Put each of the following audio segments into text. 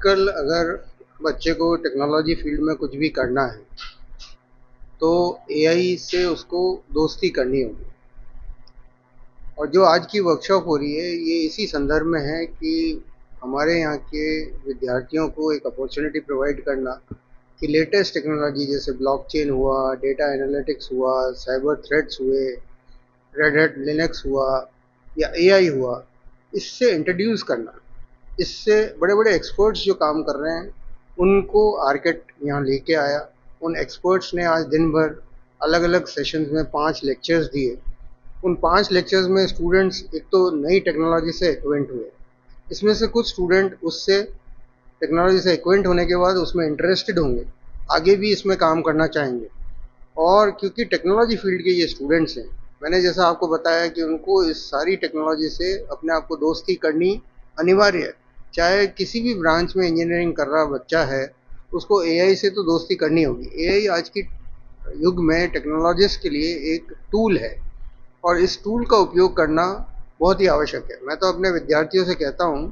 आजकल अगर बच्चे को टेक्नोलॉजी फील्ड में कुछ भी करना है तो एआई से उसको दोस्ती करनी होगी। और जो आज की वर्कशॉप हो रही है ये इसी संदर्भ में है कि हमारे यहाँ के विद्यार्थियों को एक अपॉर्चुनिटी प्रोवाइड करना कि लेटेस्ट टेक्नोलॉजी जैसे ब्लॉकचेन हुआ, डेटा एनालिटिक्स हुआ, साइबर थ्रेट्स हुए, रेड हैट लिनक्स हुआ या एआई हुआ, इससे इंट्रोड्यूस करना। इससे बड़े बड़े एक्सपर्ट्स जो काम कर रहे हैं उनको आर्केट यहाँ लेके आया। उन एक्सपर्ट्स ने आज दिन भर अलग अलग सेशंस में 5 लेक्चर्स दिए। उन 5 लेक्चर्स में स्टूडेंट्स एक तो नई टेक्नोलॉजी से एक्वेंट हुए। इसमें से कुछ स्टूडेंट उससे टेक्नोलॉजी से एक्वेंट होने के बाद उसमें इंटरेस्टेड होंगे, आगे भी इसमें काम करना चाहेंगे। और क्योंकि टेक्नोलॉजी फील्ड के ये स्टूडेंट्स हैं, मैंने जैसा आपको बताया कि उनको इस सारी टेक्नोलॉजी से अपने आप को दोस्ती करनी अनिवार्य है। चाहे किसी भी ब्रांच में इंजीनियरिंग कर रहा बच्चा है, उसको एआई से तो दोस्ती करनी होगी। एआई आज की युग में टेक्नोलॉजिस्ट के लिए एक टूल है और इस टूल का उपयोग करना बहुत ही आवश्यक है। मैं तो अपने विद्यार्थियों से कहता हूँ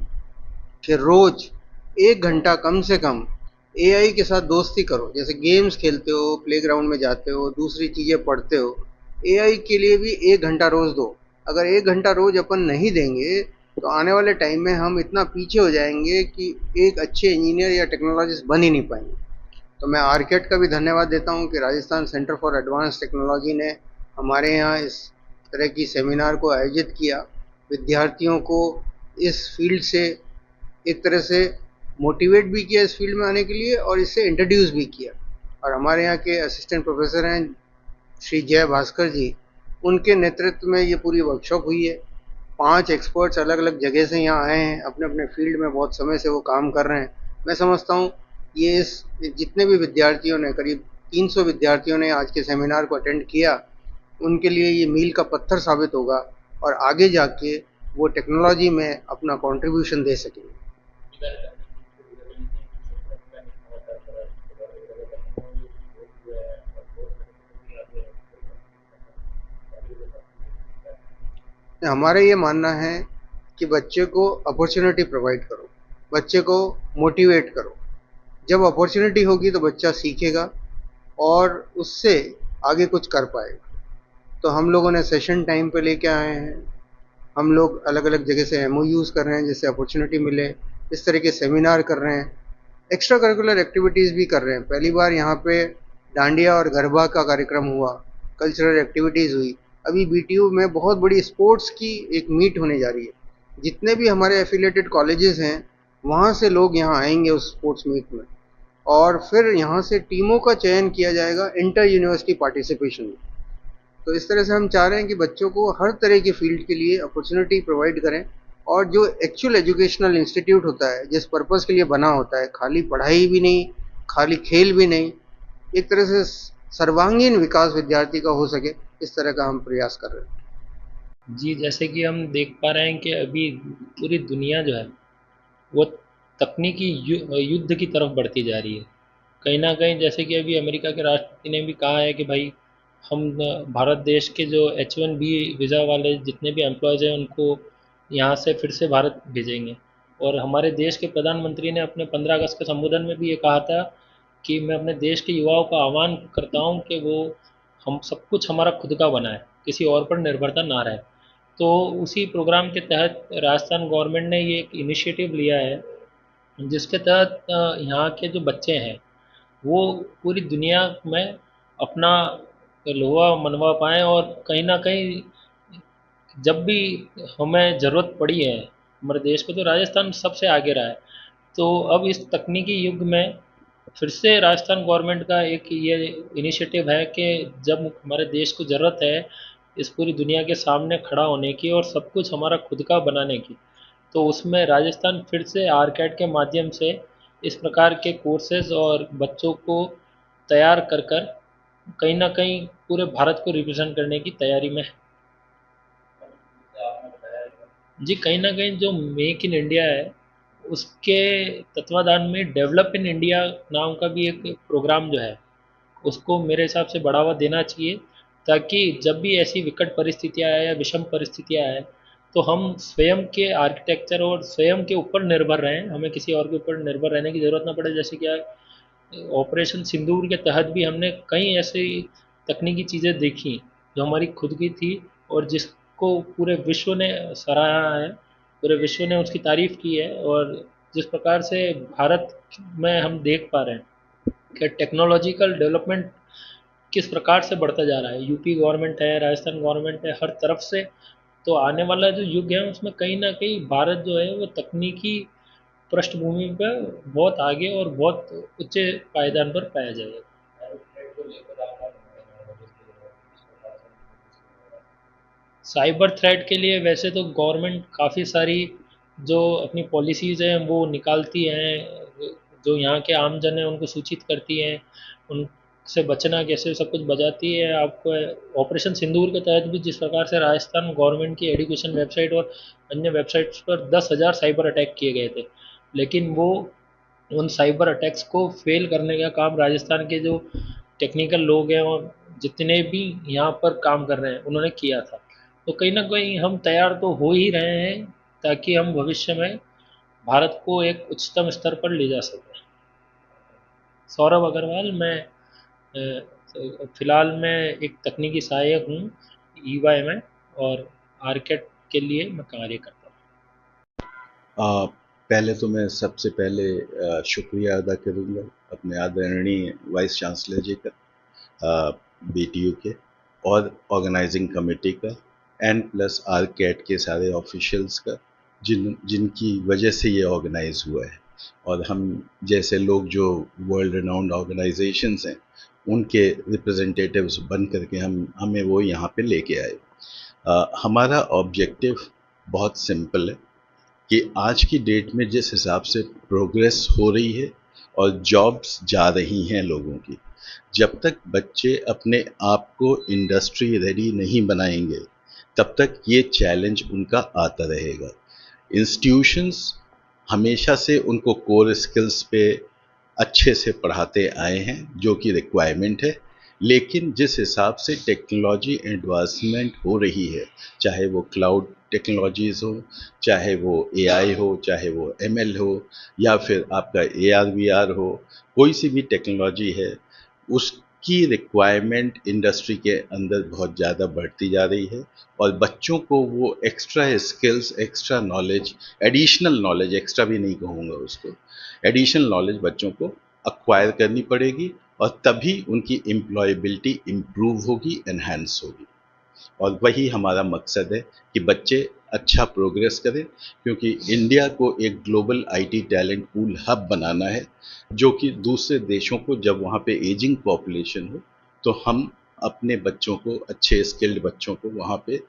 कि रोज 1 घंटा कम से कम एआई के साथ दोस्ती करो। जैसे गेम्स खेलते हो, प्लेग्राउंड में जाते हो, दूसरी चीज़ें पढ़ते हो, एआई के लिए भी 1 घंटा रोज दो। अगर 1 घंटा रोज अपन नहीं देंगे तो आने वाले टाइम में हम इतना पीछे हो जाएंगे कि एक अच्छे इंजीनियर या टेक्नोलॉजिस्ट बन ही नहीं पाएंगे। तो मैं आर्केट का भी धन्यवाद देता हूँ कि Rajasthan centre for advance technology ने हमारे यहाँ इस तरह की सेमिनार को आयोजित किया। विद्यार्थियों को इस फील्ड से एक तरह से मोटिवेट भी किया इस फील्ड में आने के लिए और इससे इंट्रोड्यूस भी किया। और हमारे यहाँ के असिस्टेंट प्रोफेसर हैं श्री जय भास्कर जी, उनके नेतृत्व में ये पूरी वर्कशॉप हुई है। 5 एक्सपर्ट्स अलग अलग जगह से यहाँ आए हैं, अपने अपने फील्ड में बहुत समय से वो काम कर रहे हैं। मैं समझता हूँ ये इस जितने भी विद्यार्थियों ने, करीब 300 विद्यार्थियों ने आज के सेमिनार को अटेंड किया, उनके लिए ये मील का पत्थर साबित होगा और आगे जाके वो टेक्नोलॉजी में अपना कंट्रीब्यूशन दे सकेंगे। हमारा ये मानना है कि बच्चे को अपॉर्चुनिटी प्रोवाइड करो, बच्चे को मोटिवेट करो। जब अपॉर्चुनिटी होगी तो बच्चा सीखेगा और उससे आगे कुछ कर पाएगा। तो हम लोगों ने सेशन टाइम पे लेके आए हैं, हम लोग अलग अलग जगह से एमओयूज़ कर रहे हैं जिससे अपॉर्चुनिटी मिले, इस तरह के सेमिनार कर रहे हैं, एक्स्ट्रा करिकुलर एक्टिविटीज़ भी कर रहे हैं। पहली बार यहाँ पे डांडिया और गरबा का कार्यक्रम हुआ, कल्चरल एक्टिविटीज़ हुई। अभी बीटीयू में बहुत बड़ी स्पोर्ट्स की एक मीट होने जा रही है। जितने भी हमारे एफिलेटेड कॉलेजेस हैं वहाँ से लोग यहाँ आएंगे उस स्पोर्ट्स मीट में, और फिर यहाँ से टीमों का चयन किया जाएगा इंटर यूनिवर्सिटी पार्टिसिपेशन में। तो इस तरह से हम चाह रहे हैं कि बच्चों को हर तरह के फील्ड के लिए अपॉर्चुनिटी प्रोवाइड करें। और जो एक्चुअल एजुकेशनल इंस्टीट्यूट होता है, जिस पर्पज़ के लिए बना होता है, खाली पढ़ाई भी नहीं, खाली खेल भी नहीं, एक तरह से सर्वांगीण विकास विद्यार्थी का हो सके, इस तरह का हम प्रयास कर रहे हैं। जी, जैसे कि हम देख पा रहे हैं कि अभी पूरी दुनिया जो है वो तकनीकी युद्ध की तरफ बढ़ती जा रही है। कहीं न कहीं जैसे कि अभी अमेरिका के राष्ट्रपति ने भी कहा है कि भाई हम भारत देश के जो H1B वीज़ा वाले जितने भी एम्प्लॉयज़ हैं उनको यहाँ से फिर से भारत भेजेंगे। और हमारे देश के प्रधानमंत्री ने अपने 15 अगस्त के संबोधन में भी ये कहा था कि मैं अपने देश के युवाओं का आह्वान करता हूँ कि वो हम सब कुछ हमारा खुद का बनाएं, किसी और पर निर्भरता ना रहे। तो उसी प्रोग्राम के तहत राजस्थान गवर्नमेंट ने ये एक इनिशिएटिव लिया है जिसके तहत यहाँ के जो बच्चे हैं वो पूरी दुनिया में अपना लोहा मनवा पाएँ और कहीं न कहीं जब भी हमें ज़रूरत पड़ी है हमारे देश को तो राजस्थान सबसे आगे रहा है। तो अब इस तकनीकी युग में फिर से राजस्थान गवर्नमेंट का एक ये इनिशिएटिव है कि जब हमारे देश को ज़रूरत है इस पूरी दुनिया के सामने खड़ा होने की और सब कुछ हमारा खुद का बनाने की, तो उसमें राजस्थान फिर से आरकैड के माध्यम से इस प्रकार के कोर्सेज़ और बच्चों को तैयार कर कर कहीं न कहीं पूरे भारत को रिप्रेजेंट करने की तैयारी में है। जी, कहीं न कहीं जो मेक इन इंडिया है, उसके तत्वाधान में डेवलप इन इंडिया नाम का भी एक प्रोग्राम जो है, उसको मेरे हिसाब से बढ़ावा देना चाहिए ताकि जब भी ऐसी विकट परिस्थितियाँ आए या विषम परिस्थितियाँ आए, तो हम स्वयं के आर्किटेक्चर और स्वयं के ऊपर निर्भर रहें, हमें किसी और के ऊपर निर्भर रहने की ज़रूरत ना पड़े। जैसे क्या ऑपरेशन सिंदूर के तहत भी हमने कई ऐसी तकनीकी चीज़ें देखी जो हमारी खुद की थी और जिसको पूरे विश्व ने सराहा है, पूरे विश्व ने उसकी तारीफ की है। और जिस प्रकार से भारत में हम देख पा रहे हैं कि टेक्नोलॉजिकल डेवलपमेंट किस प्रकार से बढ़ता जा रहा है, यूपी गवर्नमेंट है, राजस्थान गवर्नमेंट है, हर तरफ से। तो आने वाला जो युग है उसमें कहीं ना कहीं भारत जो है वो तकनीकी पृष्ठभूमि पर बहुत आगे और बहुत ऊंचे पायदान पर पाया जाएगा। साइबर थ्रेट के लिए वैसे तो गवर्नमेंट काफ़ी सारी जो अपनी पॉलिसीज़ हैं वो निकालती हैं, जो यहाँ के आमजन हैं उनको सूचित करती हैं, उनसे बचना कैसे सब कुछ बताती है आपको। ऑपरेशन सिंदूर के तहत भी जिस प्रकार से राजस्थान गवर्नमेंट की एजुकेशन वेबसाइट और अन्य वेबसाइट्स पर 10,000 साइबर अटैक किए गए थे, लेकिन वो उन साइबर अटैक्स को फेल करने का काम राजस्थान के जो टेक्निकल लोग हैं और जितने भी यहाँ पर काम कर रहे हैं उन्होंने किया था। तो कहीं ना कहीं हम तैयार तो हो ही रहे हैं ताकि हम भविष्य में भारत को एक उच्चतम स्तर पर ले जा सकें। सौरभ अग्रवाल, मैं फ़िलहाल मैं एक तकनीकी सहायक हूँ ईवाई में, और आर्केट के लिए मैं कार्य करता हूँ। आ, पहले तो मैं सबसे पहले शुक्रिया अदा करूंगा अपने आदरणीय वाइस चांसलर जी का, बीटीयू के और ऑर्गेनाइजिंग कमेटी का, एन प्लस आर कैट के सारे ऑफिशियल्स का, जिनकी वजह से ये ऑर्गेनाइज हुआ है। और हम जैसे लोग जो वर्ल्ड रिनाउंड ऑर्गेनाइजेशंस हैं उनके रिप्रेजेंटेटिव्स बन करके हमें वो यहाँ पे लेके आए। हमारा ऑब्जेक्टिव बहुत सिंपल है कि आज की डेट में जिस हिसाब से प्रोग्रेस हो रही है और जॉब्स जा रही हैं लोगों की, जब तक बच्चे अपने आप को इंडस्ट्री रेडी नहीं बनाएंगे तब तक ये चैलेंज उनका आता रहेगा। इंस्टीट्यूशंस हमेशा से उनको कोर स्किल्स पे अच्छे से पढ़ाते आए हैं जो कि रिक्वायरमेंट है, लेकिन जिस हिसाब से टेक्नोलॉजी एडवांसमेंट हो रही है, चाहे वो क्लाउड टेक्नोलॉजीज़ हो, चाहे वो एआई हो, चाहे वो एमएल हो, या फिर आपका एआर वीआर हो, कोई सी भी टेक्नोलॉजी है उसकी रिक्वायरमेंट इंडस्ट्री के अंदर बहुत ज़्यादा बढ़ती जा रही है। और बच्चों को वो extra skills, extra knowledge, additional knowledge, extra भी नहीं कहूँगा उसको, एडिशनल नॉलेज बच्चों को अक्वायर करनी पड़ेगी और तभी उनकी एम्प्लॉयबिलिटी इम्प्रूव होगी, एनहांस होगी। और वही हमारा मकसद है कि बच्चे अच्छा प्रोग्रेस करें, क्योंकि इंडिया को एक global IT talent pool hub बनाना है, जो कि दूसरे देशों को जब वहाँ पे एजिंग पॉपुलेशन हो तो हम अपने बच्चों को, अच्छे स्किल्ड बच्चों को वहाँ पे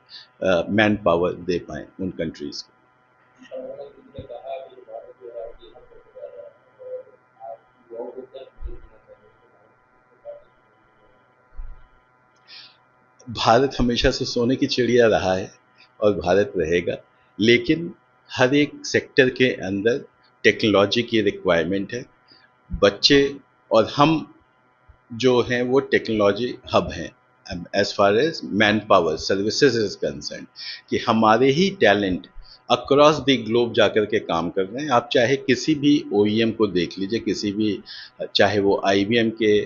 मैन पावर दे पाएँ उन कंट्रीज़ को। भारत हमेशा से सोने की चिड़िया रहा है और भारत रहेगा, लेकिन हर एक सेक्टर के अंदर टेक्नोलॉजी की रिक्वायरमेंट है। बच्चे और हम जो हैं वो टेक्नोलॉजी हब हैं as far as man power services is concern, कि हमारे ही टैलेंट अक्रॉस द ग्लोब जाकर के काम कर रहे हैं। आप चाहे किसी भी ओईएम को देख लीजिए, किसी भी, चाहे वो आईबीएम के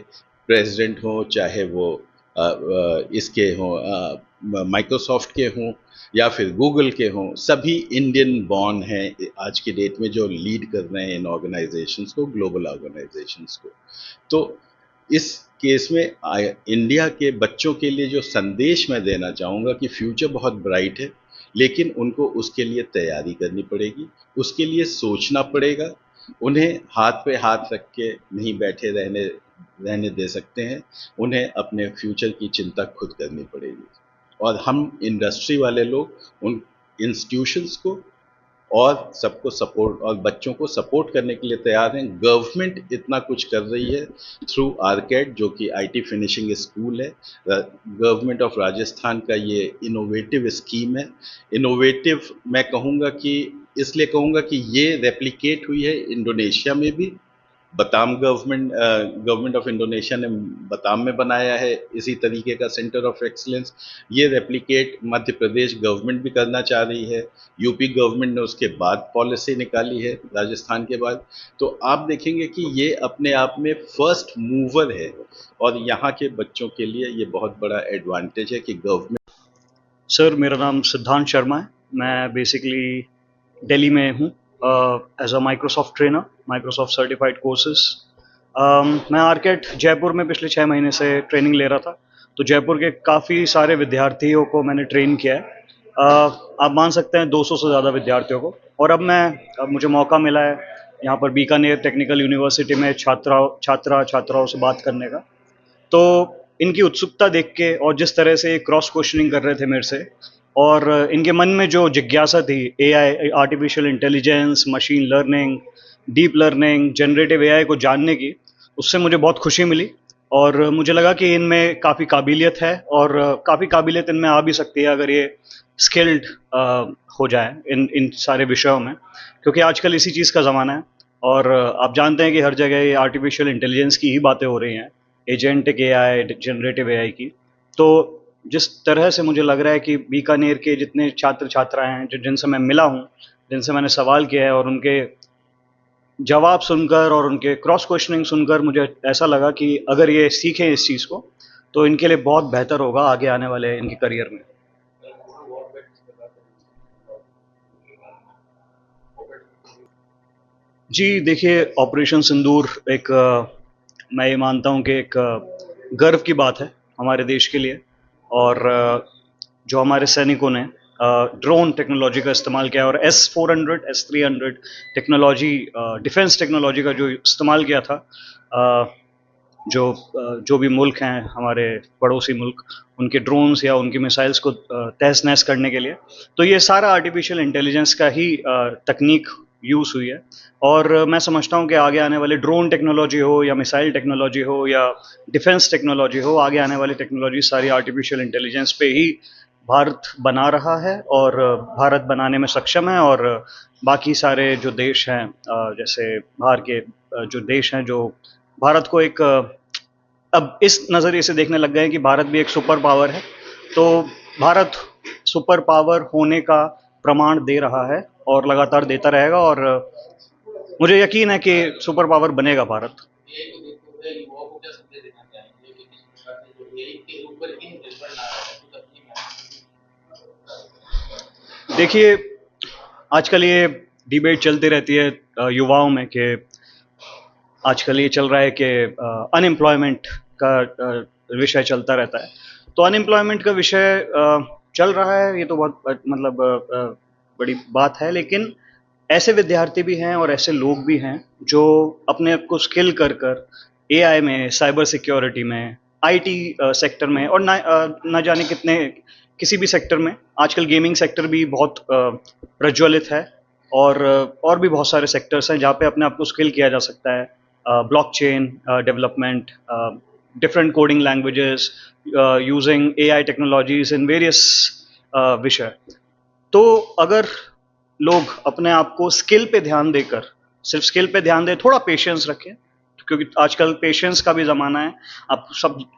प्रेसिडेंट हों, चाहे वो इसके हों, माइक्रोसॉफ्ट के हों, या फिर गूगल के हों, सभी इंडियन बॉर्न हैं आज की डेट में जो लीड कर रहे हैं इन ऑर्गेनाइजेशंस को, ग्लोबल ऑर्गेनाइजेशंस को। तो इस केस में इंडिया के बच्चों के लिए जो संदेश मैं देना चाहूँगा कि फ्यूचर बहुत ब्राइट है, लेकिन उनको उसके लिए तैयारी करनी पड़ेगी, उसके लिए सोचना पड़ेगा। उन्हें हाथ पे हाथ रख के नहीं बैठे रहने दे सकते हैं, उन्हें अपने फ्यूचर की चिंता खुद करनी पड़ेगी। और हम इंडस्ट्री वाले लोग उन इंस्टीट्यूशंस को और सबको सपोर्ट और बच्चों को सपोर्ट करने के लिए तैयार हैं। गवर्नमेंट इतना कुछ कर रही है थ्रू आरकेड, जो कि आईटी फिनिशिंग स्कूल है। गवर्नमेंट ऑफ राजस्थान का ये इनोवेटिव स्कीम है। इनोवेटिव मैं कहूँगा कि इसलिए कहूँगा कि ये रेप्लिकेट हुई है इंडोनेशिया में भी, बताम गवर्नमेंट ऑफ इंडोनेशिया ने बताम में बनाया है इसी तरीके का सेंटर ऑफ एक्सीलेंस। ये रेप्लिकेट मध्य प्रदेश गवर्नमेंट भी करना चाह रही है, यूपी गवर्नमेंट ने उसके बाद पॉलिसी निकाली है राजस्थान के बाद। तो आप देखेंगे कि ये अपने आप में फर्स्ट मूवर है और यहाँ के बच्चों के लिए ये बहुत बड़ा एडवांटेज है कि गवर्नमेंट। सर, मेरा नाम सिद्धांत शर्मा है। मैं बेसिकली दिल्ली में हूँ as a Microsoft trainer, Microsoft certified courses. मैं आर्केट जयपुर में पिछले 6 महीने से ट्रेनिंग ले रहा था, तो जयपुर के काफ़ी सारे विद्यार्थियों को मैंने ट्रेन किया है। आप मान सकते हैं 200 से ज़्यादा विद्यार्थियों को। और अब मुझे मौका मिला है यहाँ पर बीकानेर टेक्निकल यूनिवर्सिटी में छात्राओं से बात करने का। तो इनकी उत्सुकता देख के और जिस तरह से क्रॉस क्वेश्चनिंग कर रहे थे मेरे से, और इनके मन में जो जिज्ञासा थी AI, artificial intelligence, machine learning, deep learning, generative AI को जानने की, उससे मुझे बहुत खुशी मिली। और मुझे लगा कि इनमें काफ़ी काबिलियत है और काफ़ी काबिलियत इनमें आ भी सकती है अगर ये स्किल्ड हो जाए इन सारे विषयों में, क्योंकि आजकल इसी चीज़ का ज़माना है। और आप जानते हैं कि हर जगह ये आर्टिफिशियल इंटेलिजेंस की ही बातें हो रही हैं, एजेंटिक एआई, जनरेटिव एआई की। तो जिस तरह से मुझे लग रहा है कि बीकानेर के जितने छात्र छात्राएं हैं जिनसे मैं मिला हूँ, जिनसे मैंने सवाल किया है, और उनके जवाब सुनकर और उनके क्रॉस क्वेश्चनिंग सुनकर मुझे ऐसा लगा कि अगर ये सीखें इस चीज़ को तो इनके लिए बहुत बेहतर होगा आगे आने वाले इनके करियर में। जी देखिए, ऑपरेशन सिंदूर एक मैं ये मानता हूँ कि एक गर्व की बात है हमारे देश के लिए। और जो हमारे सैनिकों ने ड्रोन टेक्नोलॉजी का इस्तेमाल किया और S-400, S-300 technology, defence technology का जो इस्तेमाल किया था, जो भी मुल्क हैं हमारे पड़ोसी मुल्क, उनके ड्रोन्स या उनकी मिसाइल्स को तहस नहस करने के लिए, तो ये सारा आर्टिफिशियल इंटेलिजेंस का ही तकनीक यूज़ हुई है। और मैं समझता हूँ कि आगे आने वाले ड्रोन टेक्नोलॉजी हो या मिसाइल टेक्नोलॉजी हो या डिफेंस टेक्नोलॉजी हो, आगे आने वाली टेक्नोलॉजी सारी आर्टिफिशियल इंटेलिजेंस पे ही भारत बना रहा है और भारत बनाने में सक्षम है। और बाकी सारे जो देश हैं, जैसे बाहर के जो देश हैं, जो भारत को एक अब इस नज़रिए से देखने लग गए हैं कि भारत भी एक सुपर पावर है। तो भारत सुपर पावर होने का प्रमाण दे रहा है और लगातार देता रहेगा, और मुझे यकीन है कि सुपर पावर बनेगा भारत। देखिए, आजकल ये डिबेट चलती रहती है युवाओं में कि आजकल ये चल रहा है कि अनएम्प्लॉयमेंट का विषय चलता रहता है। तो अनएम्प्लॉयमेंट का विषय चल रहा है, ये तो बहुत मतलब बड़ी बात है। लेकिन ऐसे विद्यार्थी भी हैं और ऐसे लोग भी हैं जो अपने आप को स्किल कर एआई में, साइबर सिक्योरिटी में, आईटी सेक्टर में, और ना जाने कितने किसी भी सेक्टर में, आजकल गेमिंग सेक्टर भी बहुत प्रज्वलित है, और भी बहुत सारे सेक्टर्स हैं जहाँ पे अपने आप को स्किल किया जा सकता है। Blockchain development, different coding languages, using AI technologies in various विषय। तो अगर लोग अपने आप को स्किल पे ध्यान देकर, सिर्फ स्किल पे ध्यान दें, थोड़ा पेशेंस रखें, क्योंकि आजकल पेशेंस का भी ज़माना है। अब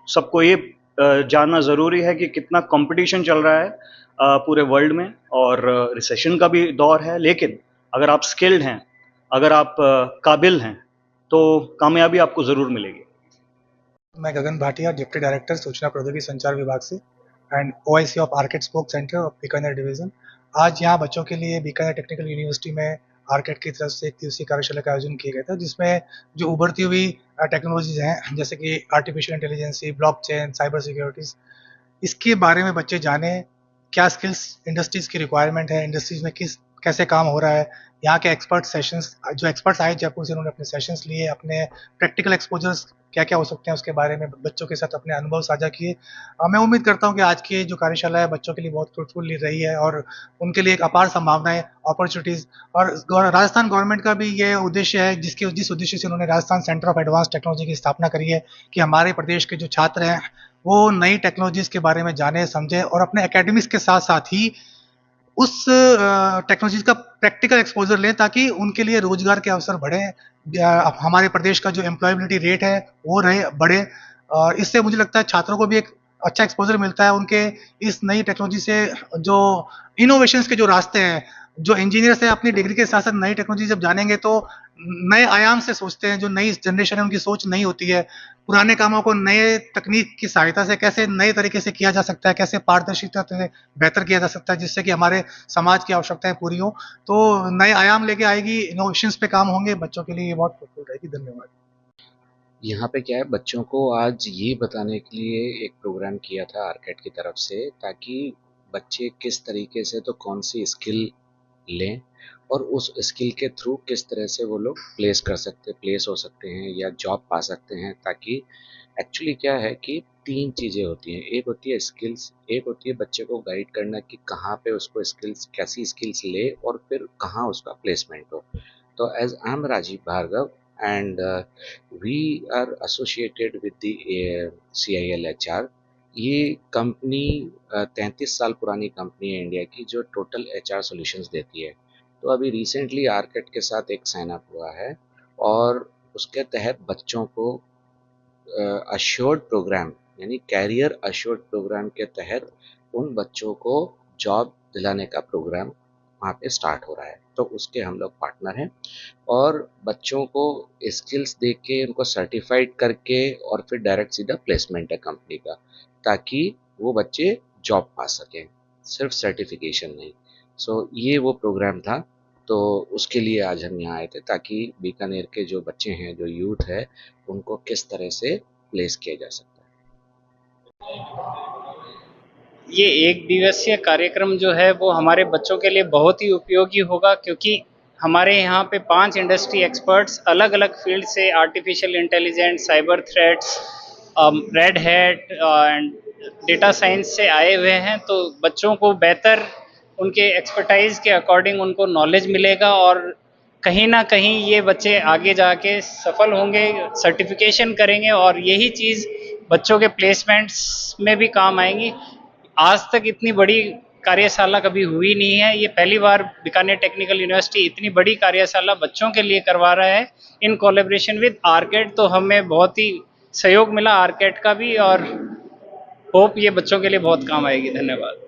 सबको ये जानना ज़रूरी है कि कितना कंपटीशन चल रहा है पूरे वर्ल्ड में, और रिसेशन का भी दौर है। लेकिन अगर आप स्किल्ड हैं, अगर आप काबिल हैं, तो कामयाबी आपको ज़रूर मिलेगी। मैं गगन भाटिया, डिप्टी डायरेक्टर सूचना प्रौद्योगिकी संचार विभाग से and OIC of arcade spoke centre of Bikaner division. आज यहाँ बच्चों के लिए बीकानेर टेक्निकल यूनिवर्सिटी में आर्केट की तरफ से एक दिवसीय कार्यशाला का आयोजन किया गया था, जिसमें जो उभरती हुई टेक्नोलॉजीज हैं जैसे कि artificial intelligence, blockchain, cyber securities, इसके बारे में बच्चे जाने, क्या स्किल्स इंडस्ट्रीज़ की रिक्वायरमेंट है, इंडस्ट्रीज़ में कैसे काम हो रहा है। यहाँ के एक्सपर्ट सेशंस, जो एक्सपर्ट्स आए जयपुर से, उन्होंने अपने सेशंस लिए, अपने प्रैक्टिकल एक्सपोजर्स क्या क्या हो सकते हैं उसके बारे में बच्चों के साथ अपने अनुभव साझा किए। मैं उम्मीद करता हूँ कि आज की जो कार्यशाला है बच्चों के लिए बहुत फ्रूटफुल रही है और उनके लिए एक अपार संभावनाएं, अपॉर्चुनिटीज़, और राजस्थान गवर्नमेंट का भी ये उद्देश्य है, जिस उद्देश्य से उन्होंने Rajasthan centre of advance technology की स्थापना करी है, कि हमारे प्रदेश के जो छात्र हैं वो नई टेक्नोलॉजीज़ के बारे में जाने, समझें और अपने एकेडमिक्स के साथ साथ ही उस टेक्नोलॉजी का प्रैक्टिकल एक्सपोजर लें ताकि उनके लिए रोजगार के अवसर बढ़े, हमारे प्रदेश का जो एम्प्लॉयबिलिटी रेट है वो रहे बढ़े। और इससे मुझे लगता है छात्रों को भी एक अच्छा एक्सपोजर मिलता है उनके इस नई टेक्नोलॉजी से। जो इनोवेशंस के जो रास्ते हैं, जो इंजीनियर्स हैं अपनी डिग्री के साथ साथ नई टेक्नोलॉजी जब जानेंगे तो नए आयाम से सोचते हैं। जो नई जनरेशन है उनकी सोच नई होती है, पुराने कामों को नए तकनीक की सहायता से कैसे नए तरीके से किया जा सकता है, कैसे पारदर्शिता से बेहतर किया जा सकता है जिससे कि हमारे समाज की आवश्यकताएं पूरी हो। तो नए आयाम लेके आएगी, इनोवेशंस पे काम होंगे, बच्चों के लिए ये बहुत fruitful रहेगी। धन्यवाद। यहाँ पे क्या है, बच्चों को आज ये बताने के लिए एक प्रोग्राम किया था आर्केड की तरफ से, ताकि बच्चे किस तरीके से तो कौन सी स्किल लें और उस स्किल के थ्रू किस तरह से वो लोग प्लेस हो सकते हैं या जॉब पा सकते हैं। ताकि एक्चुअली क्या है कि 3 चीज़ें होती हैं, एक होती है स्किल्स, एक होती है बच्चे को गाइड करना कि कहाँ पे उसको स्किल्स, कैसी स्किल्स ले और फिर कहाँ उसका प्लेसमेंट हो। तो as I am Rajiv Bhargava and we are associated with the CIL HR। ये कंपनी 33 साल पुरानी कंपनी है इंडिया की, जो टोटल HR सॉल्यूशंस देती है। तो अभी रिसेंटली आर्केड के साथ एक साइन अप हुआ है और उसके तहत बच्चों को अश्योर्ड प्रोग्राम यानी कैरियर अश्योर्ड प्रोग्राम के तहत उन बच्चों को जॉब दिलाने का प्रोग्राम वहाँ पे स्टार्ट हो रहा है। तो उसके हम लोग पार्टनर हैं और बच्चों को स्किल्स दे के उनको सर्टिफाइड करके और फिर डायरेक्ट सीधा प्लेसमेंट है कंपनी का, ताकि वो बच्चे जॉब पा सकें, सिर्फ सर्टिफिकेशन नहीं। सो ये वो प्रोग्राम था, तो उसके लिए आज हम यहाँ आए थे ताकि बीकानेर के जो बच्चे हैं, जो यूथ है, उनको किस तरह से प्लेस किया जा सकता है। ये एक दिवसीय कार्यक्रम जो है वो हमारे बच्चों के लिए बहुत ही उपयोगी होगा, क्योंकि हमारे यहाँ पे 5 इंडस्ट्री एक्सपर्ट्स अलग अलग फील्ड से, artificial intelligence, cyber threats, red hat and data science से आए हुए हैं। तो बच्चों को बेहतर उनके एक्सपर्टाइज के अकॉर्डिंग उनको नॉलेज मिलेगा और कहीं ना कहीं ये बच्चे आगे जाके सफल होंगे, सर्टिफिकेशन करेंगे और यही चीज़ बच्चों के प्लेसमेंट्स में भी काम आएंगी। आज तक इतनी बड़ी कार्यशाला कभी हुई नहीं है, ये पहली बार बीकानेर टेक्निकल यूनिवर्सिटी इतनी बड़ी कार्यशाला बच्चों के लिए करवा रहा है इन कोलैबोरेशन विद आर्केड। तो हमें बहुत ही सहयोग मिला आर्केड का भी और होप ये बच्चों के लिए बहुत काम आएगी। धन्यवाद।